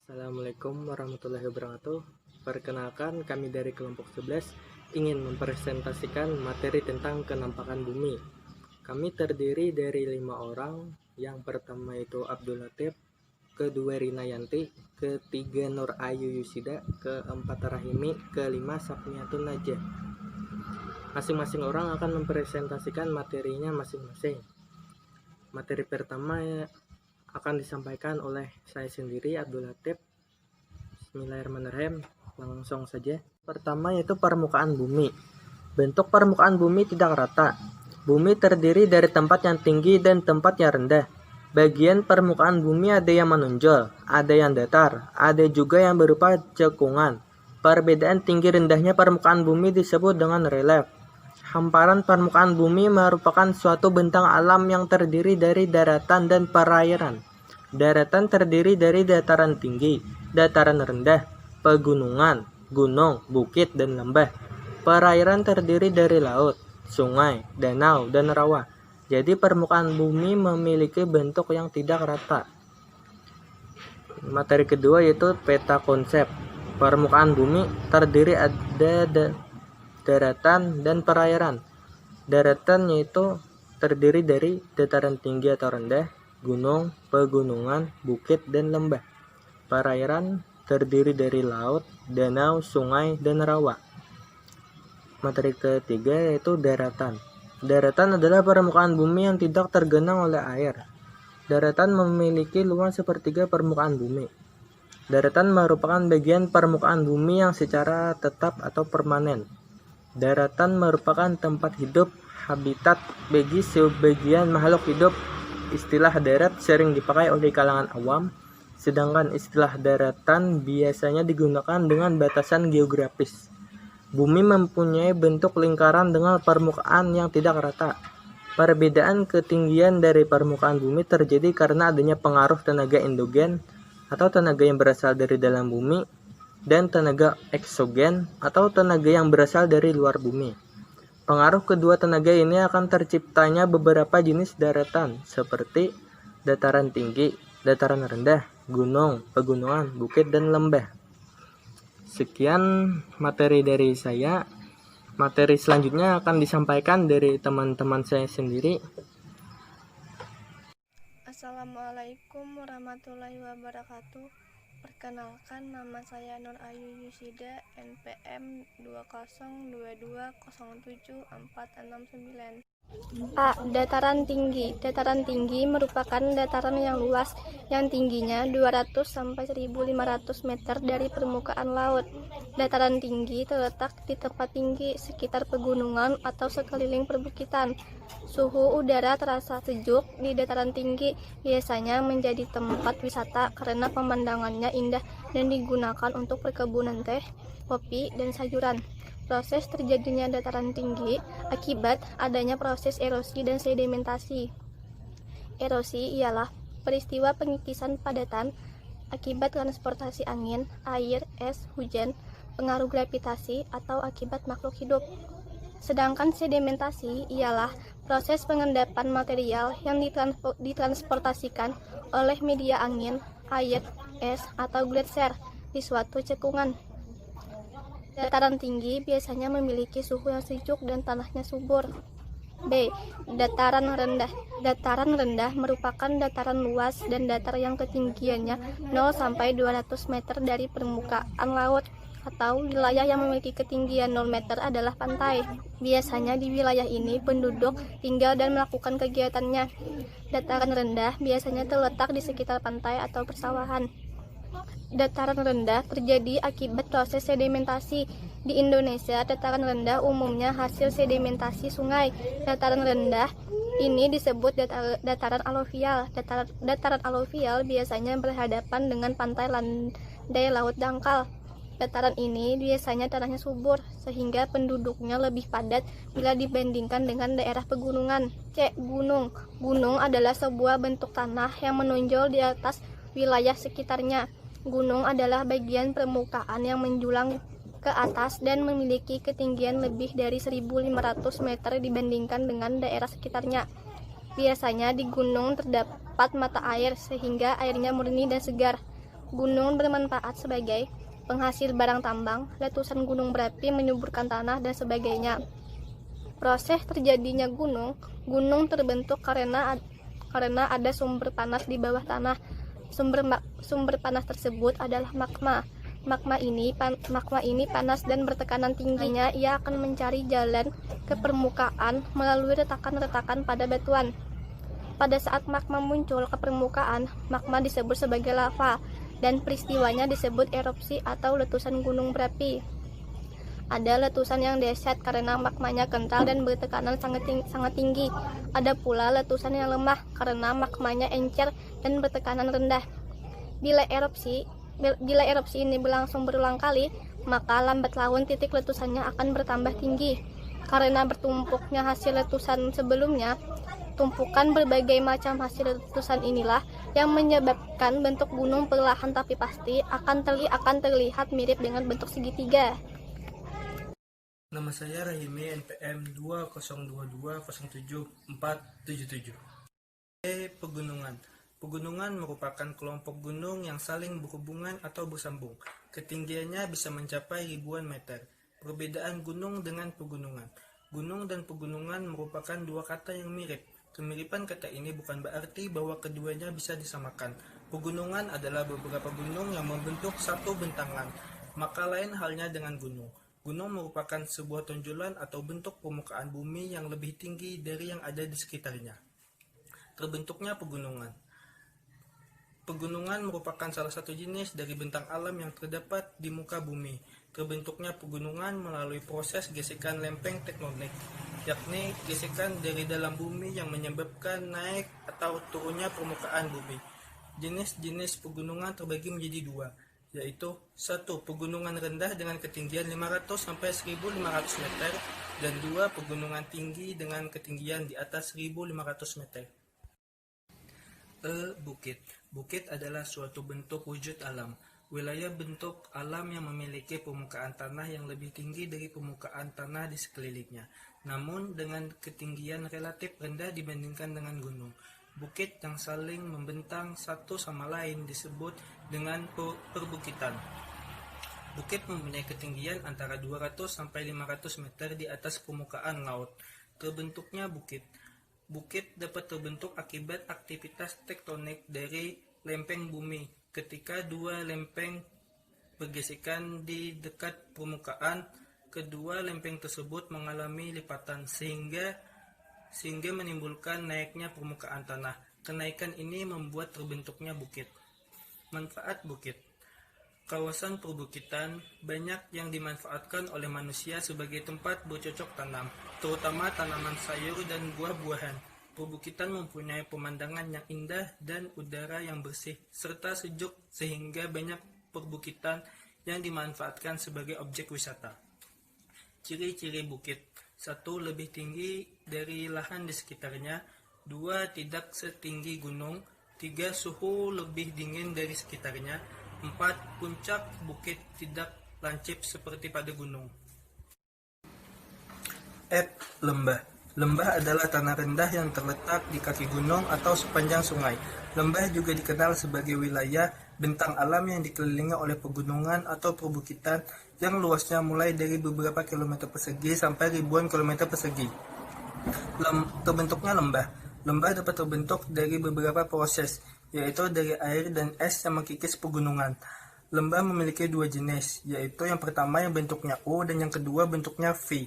Assalamualaikum warahmatullahi wabarakatuh. Perkenalkan, kami dari kelompok 11 ingin mempresentasikan materi tentang kenampakan bumi. Kami terdiri dari 5 orang. Yang pertama itu Abdul Latif, kedua Rina Yanti, ketiga Nur Ayu Yusida, keempat Rahimi, kelima Sapniatun Najah. Masing-masing orang akan mempresentasikan materinya masing-masing. Materi pertama akan disampaikan oleh saya sendiri, Abdul Latif. Bismillahirrahmanirrahim. Langsung saja. Pertama yaitu permukaan bumi. Bentuk permukaan bumi tidak rata. Bumi terdiri dari tempat yang tinggi dan tempat yang rendah. Bagian permukaan bumi ada yang menonjol, ada yang datar, ada juga yang berupa cekungan. Perbedaan tinggi rendahnya permukaan bumi disebut dengan relief. Hamparan permukaan bumi merupakan suatu bentang alam yang terdiri dari daratan dan perairan. Daratan terdiri dari dataran tinggi, dataran rendah, pegunungan, gunung, bukit, dan lembah. Perairan terdiri dari laut, sungai, danau, dan rawa. Jadi permukaan bumi memiliki bentuk yang tidak rata. Materi kedua yaitu peta konsep. Permukaan bumi terdiri ada daratan dan perairan. Daratan yaitu terdiri dari dataran tinggi atau rendah, gunung, pegunungan, bukit, dan lembah. Perairan terdiri dari laut, danau, sungai, dan rawa. Materi ketiga yaitu daratan. Daratan adalah permukaan bumi yang tidak tergenang oleh air. Daratan memiliki luas sepertiga permukaan bumi. Daratan merupakan bagian permukaan bumi yang secara tetap atau permanen. Daratan merupakan tempat hidup, habitat bagi sebagian makhluk hidup. Istilah darat sering dipakai oleh kalangan awam, sedangkan istilah daratan biasanya digunakan dengan batasan geografis. Bumi mempunyai bentuk lingkaran dengan permukaan yang tidak rata. Perbedaan ketinggian dari permukaan bumi terjadi karena adanya pengaruh tenaga endogen atau tenaga yang berasal dari dalam bumi dan tenaga eksogen atau tenaga yang berasal dari luar bumi. Pengaruh kedua tenaga ini akan terciptanya beberapa jenis daratan seperti dataran tinggi, dataran rendah, gunung, pegunungan, bukit, dan lembah. Sekian materi dari saya. Materi selanjutnya akan disampaikan dari teman-teman saya sendiri. Assalamualaikum warahmatullahi wabarakatuh. Perkenalkan, nama saya Nur Ayu Yusida, NPM 202207469. A. Dataran tinggi. Dataran tinggi merupakan dataran yang luas yang tingginya 200 sampai 1.500 meter dari permukaan laut. Dataran tinggi terletak di tempat tinggi sekitar pegunungan atau sekeliling perbukitan. Suhu udara terasa sejuk di dataran tinggi, biasanya menjadi tempat wisata karena pemandangannya indah dan digunakan untuk perkebunan teh, kopi, dan sayuran. Proses terjadinya dataran tinggi akibat adanya proses erosi dan sedimentasi. Erosi ialah peristiwa pengikisan padatan akibat transportasi angin, air, es, hujan, pengaruh gravitasi, atau akibat makhluk hidup. Sedangkan sedimentasi ialah proses pengendapan material yang ditransportasikan oleh media angin, air, es, atau gletser di suatu cekungan. Dataran tinggi biasanya memiliki suhu yang sejuk dan tanahnya subur. B. Dataran rendah. Dataran rendah merupakan dataran luas dan datar yang ketinggiannya 0 sampai 200 meter dari permukaan laut, atau wilayah yang memiliki ketinggian 0 meter adalah pantai. Biasanya di wilayah ini penduduk tinggal dan melakukan kegiatannya. Dataran rendah biasanya terletak di sekitar pantai atau persawahan. Dataran rendah terjadi akibat proses sedimentasi. Di Indonesia, dataran rendah umumnya hasil sedimentasi sungai. Dataran rendah ini disebut dataran aluvial. Dataran aluvial biasanya berhadapan dengan pantai landai laut dangkal. Dataran ini biasanya tanahnya subur, sehingga penduduknya lebih padat bila dibandingkan dengan daerah pegunungan. C. Gunung. Gunung adalah sebuah bentuk tanah yang menonjol di atas wilayah sekitarnya. Gunung adalah bagian permukaan yang menjulang ke atas dan memiliki ketinggian lebih dari 1.500 meter dibandingkan dengan daerah sekitarnya. Biasanya di gunung terdapat mata air sehingga airnya murni dan segar. Gunung bermanfaat sebagai penghasil barang tambang, letusan gunung berapi menyuburkan tanah, dan sebagainya. Proses terjadinya gunung terbentuk karena ada sumber panas di bawah tanah. Sumber panas tersebut adalah magma. Magma ini panas dan bertekanan tingginya. Ia akan mencari jalan ke permukaan melalui retakan-retakan pada batuan. Pada saat magma muncul ke permukaan, magma disebut sebagai lava, dan peristiwanya disebut erupsi atau letusan gunung berapi. Ada letusan yang dahsyat karena magmanya kental dan bertekanan sangat tinggi. Ada pula letusan yang lemah karena magmanya encer dan bertekanan rendah. Bila erupsi ini berlangsung berulang kali, maka lambat laun titik letusannya akan bertambah tinggi. Karena bertumpuknya hasil letusan sebelumnya, tumpukan berbagai macam hasil letusan inilah yang menyebabkan bentuk gunung perlahan tapi pasti akan terlihat mirip dengan bentuk segitiga. Nama saya Rahimi, NPM 202207477. Pegunungan. Pegunungan merupakan kelompok gunung yang saling berhubungan atau bersambung. Ketinggiannya bisa mencapai ribuan meter. Perbedaan gunung dengan pegunungan. Gunung dan pegunungan merupakan dua kata yang mirip. Kemiripan kata ini bukan berarti bahwa keduanya bisa disamakan. Pegunungan adalah beberapa gunung yang membentuk satu bentangan, maka lain halnya dengan gunung. Gunung merupakan sebuah tonjolan atau bentuk permukaan bumi yang lebih tinggi dari yang ada di sekitarnya. Terbentuknya pegunungan. Pegunungan merupakan salah satu jenis dari bentang alam yang terdapat di muka bumi. Terbentuknya pegunungan melalui proses gesekan lempeng tektonik, yakni gesekan dari dalam bumi yang menyebabkan naik atau turunnya permukaan bumi. Jenis-jenis pegunungan terbagi menjadi dua, yaitu 1. Pegunungan rendah dengan ketinggian 500 sampai 1500 meter, dan 2. Pegunungan tinggi dengan ketinggian di atas 1500 meter. Bukit. Bukit adalah suatu bentuk wujud alam. Wilayah bentuk alam yang memiliki permukaan tanah yang lebih tinggi dari permukaan tanah di sekelilingnya, namun dengan ketinggian relatif rendah dibandingkan dengan gunung. Bukit yang saling membentang satu sama lain disebut dengan perbukitan. Bukit mempunyai ketinggian antara 200 sampai 500 meter di atas permukaan laut. Terbentuknya bukit. Bukit dapat terbentuk akibat aktivitas tektonik dari lempeng bumi. Ketika dua lempeng bergesekan di dekat permukaan, kedua lempeng tersebut mengalami lipatan sehingga menimbulkan naiknya permukaan tanah. Kenaikan ini membuat terbentuknya bukit. Manfaat bukit. Kawasan perbukitan banyak yang dimanfaatkan oleh manusia sebagai tempat bercocok tanam, terutama tanaman sayur dan buah-buahan. Perbukitan mempunyai pemandangan yang indah dan udara yang bersih serta sejuk sehingga banyak perbukitan yang dimanfaatkan sebagai objek wisata. Ciri-ciri bukit. 1. Lebih tinggi dari lahan di sekitarnya. 2. Tidak setinggi gunung. 3. Suhu lebih dingin dari sekitarnya. 4. Puncak bukit tidak lancip seperti pada gunung. Lembah. Lembah adalah tanah rendah yang terletak di kaki gunung atau sepanjang sungai. Lembah juga dikenal sebagai wilayah bentang alam yang dikelilingi oleh pegunungan atau perbukitan yang luasnya mulai dari beberapa kilometer persegi sampai ribuan kilometer persegi. Terbentuknya lembah. Lembah dapat terbentuk dari beberapa proses, yaitu dari air dan es yang mengikis pegunungan. Lembah memiliki dua jenis, yaitu yang pertama yang bentuknya U dan yang kedua bentuknya V.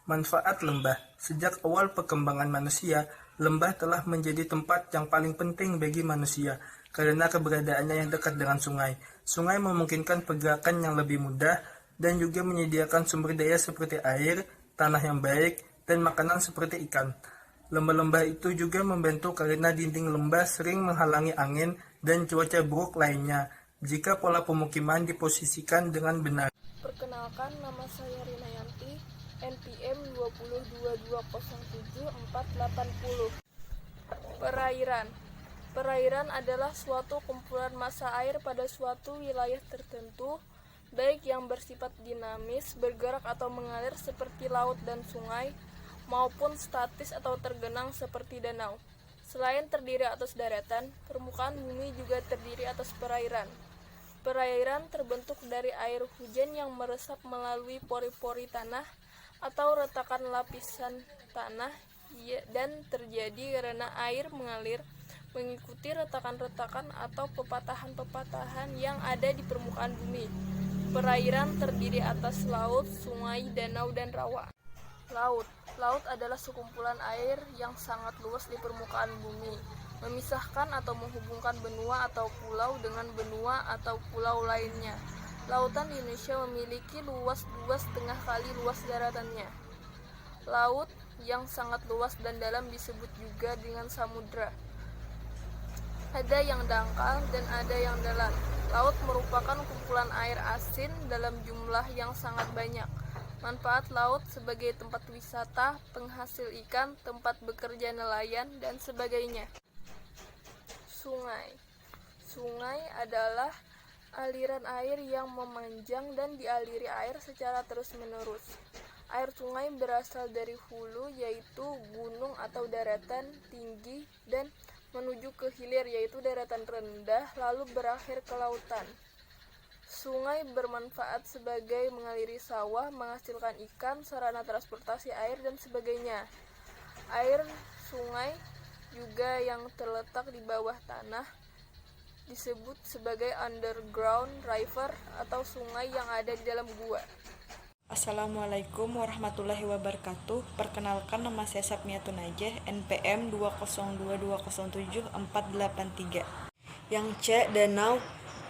Manfaat lembah. Sejak awal perkembangan manusia, lembah telah menjadi tempat yang paling penting bagi manusia karena keberadaannya yang dekat dengan sungai. Sungai memungkinkan pergerakan yang lebih mudah dan juga menyediakan sumber daya seperti air, tanah yang baik, dan makanan seperti ikan. Lembah-lembah itu juga membantu karena dinding lembah sering menghalangi angin dan cuaca buruk lainnya jika pola pemukiman diposisikan dengan benar. Perkenalkan, nama saya Rina Yanti, NPM 202207480. Perairan. Perairan adalah suatu kumpulan massa air pada suatu wilayah tertentu, baik yang bersifat dinamis, bergerak atau mengalir seperti laut dan sungai, maupun statis atau tergenang seperti danau. Selain terdiri atas daratan, permukaan bumi juga terdiri atas perairan. Perairan terbentuk dari air hujan yang meresap melalui pori-pori tanah atau retakan lapisan tanah dan terjadi karena air mengalir mengikuti retakan-retakan atau pepatahan-pepatahan yang ada di permukaan bumi. Perairan terdiri atas laut, sungai, danau, dan rawa. Laut adalah sekumpulan air yang sangat luas di permukaan bumi, memisahkan atau menghubungkan benua atau pulau dengan benua atau pulau lainnya. Lautan di Indonesia memiliki luas 2,5 kali luas daratannya. Laut yang sangat luas dan dalam disebut juga dengan samudra. Ada yang dangkal dan ada yang dalam. Laut merupakan kumpulan air asin dalam jumlah yang sangat banyak. Manfaat laut sebagai tempat wisata, penghasil ikan, tempat bekerja nelayan, dan sebagainya. Sungai adalah aliran air yang memanjang dan dialiri air secara terus-menerus. Air sungai berasal dari hulu, yaitu gunung atau daratan tinggi, dan menuju ke hilir, yaitu daratan rendah, lalu berakhir ke lautan. Sungai bermanfaat sebagai mengaliri sawah, menghasilkan ikan, sarana transportasi air, dan sebagainya. Air sungai juga yang terletak di bawah tanah disebut sebagai underground river atau sungai yang ada di dalam gua. Assalamualaikum warahmatullahi wabarakatuh. Perkenalkan, nama saya Sapmiatun Najah, NPM 202070483. Yang C, danau.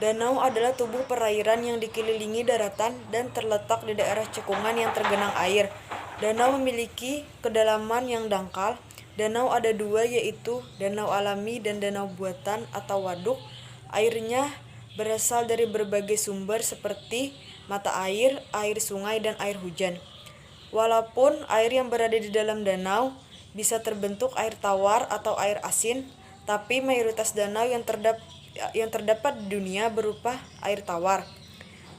Danau adalah tubuh perairan yang dikelilingi daratan dan terletak di daerah cekungan yang tergenang air. Danau memiliki kedalaman yang dangkal. Danau ada dua, yaitu danau alami dan danau buatan atau waduk. Airnya berasal dari berbagai sumber seperti mata air, air sungai, dan air hujan. Walaupun air yang berada di dalam danau bisa terbentuk air tawar atau air asin, tapi mayoritas danau yang terdapat di dunia berupa air tawar.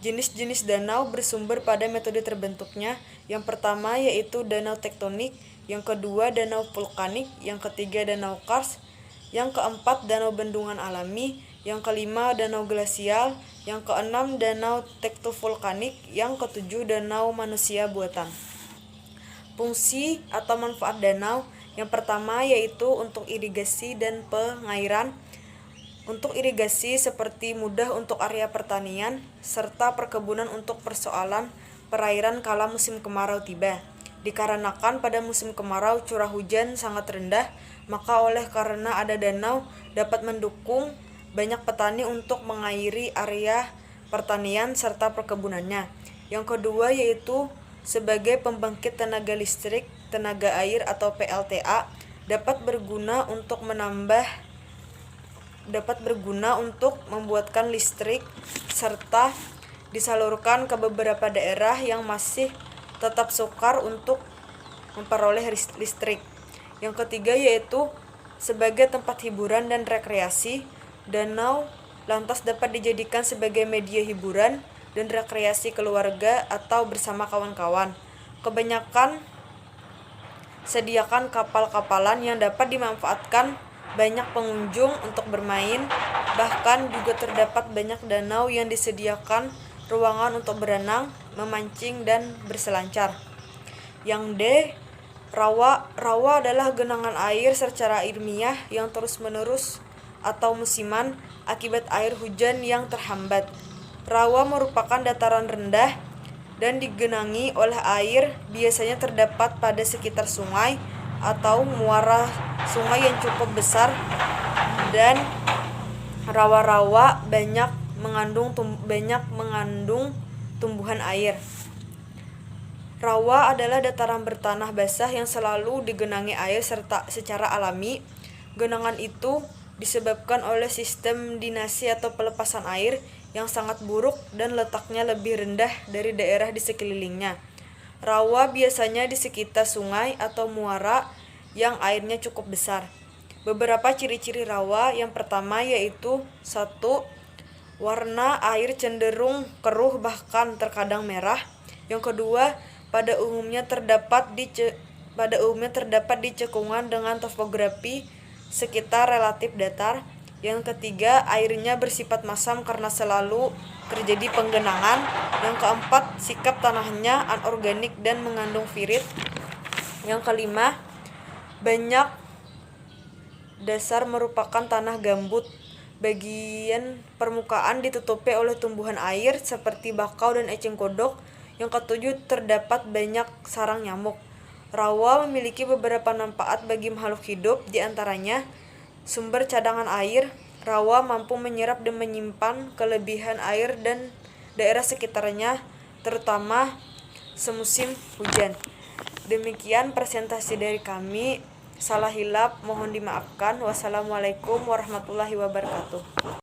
Jenis-jenis danau bersumber pada metode terbentuknya. Yang pertama yaitu danau tektonik, yang kedua danau vulkanik, yang ketiga danau kars, yang keempat danau bendungan alami, yang kelima danau glasial, yang keenam danau tektovulkanik, yang ketujuh danau manusia buatan. Fungsi atau manfaat danau yang pertama yaitu untuk irigasi dan pengairan. Untuk irigasi seperti mudah untuk area pertanian, serta perkebunan untuk persoalan perairan kala musim kemarau tiba. Dikarenakan pada musim kemarau curah hujan sangat rendah, maka oleh karena ada danau dapat mendukung banyak petani untuk mengairi area pertanian serta perkebunannya. Yang kedua yaitu sebagai pembangkit tenaga listrik, tenaga air atau PLTA dapat berguna untuk membuatkan listrik serta disalurkan ke beberapa daerah yang masih tetap sukar untuk memperoleh listrik. Yang ketiga yaitu sebagai tempat hiburan dan rekreasi. Danau lantas dapat dijadikan sebagai media hiburan dan rekreasi keluarga atau bersama kawan-kawan. Kebanyakan sediakan kapal-kapalan yang dapat dimanfaatkan banyak pengunjung untuk bermain. Bahkan juga terdapat banyak danau yang disediakan ruangan untuk berenang, memancing, dan berselancar. Yang D, rawa. Rawa adalah genangan air secara ilmiah yang terus-menerus atau musiman akibat air hujan yang terhambat. Rawa merupakan dataran rendah dan digenangi oleh air, biasanya terdapat pada sekitar sungai atau muara sungai yang cukup besar, dan rawa-rawa banyak mengandung tumbuhan air. Rawa adalah dataran bertanah basah yang selalu digenangi air secara alami. Genangan itu disebabkan oleh sistem drainase atau pelepasan air yang sangat buruk dan letaknya lebih rendah dari daerah di sekelilingnya. Rawa biasanya di sekitar sungai atau muara yang airnya cukup besar. Beberapa ciri-ciri rawa, yang pertama yaitu 1. Warna air cenderung keruh bahkan terkadang merah. Yang kedua, pada umumnya terdapat di cekungan dengan topografi sekitar relatif datar. Yang ketiga, airnya bersifat masam karena selalu terjadi penggenangan. Yang keempat, sikap tanahnya anorganik dan mengandung virit. Yang kelima, banyak dasar merupakan tanah gambut. Bagian permukaan ditutupi oleh tumbuhan air seperti bakau dan eceng gondok. Yang ketujuh, terdapat banyak sarang nyamuk. Rawa memiliki beberapa manfaat bagi makhluk hidup, di antaranya sumber cadangan air. Rawa mampu menyerap dan menyimpan kelebihan air dan daerah sekitarnya, terutama semusim hujan. Demikian presentasi dari kami. Salah hilap mohon dimaafkan. Wassalamualaikum warahmatullahi wabarakatuh.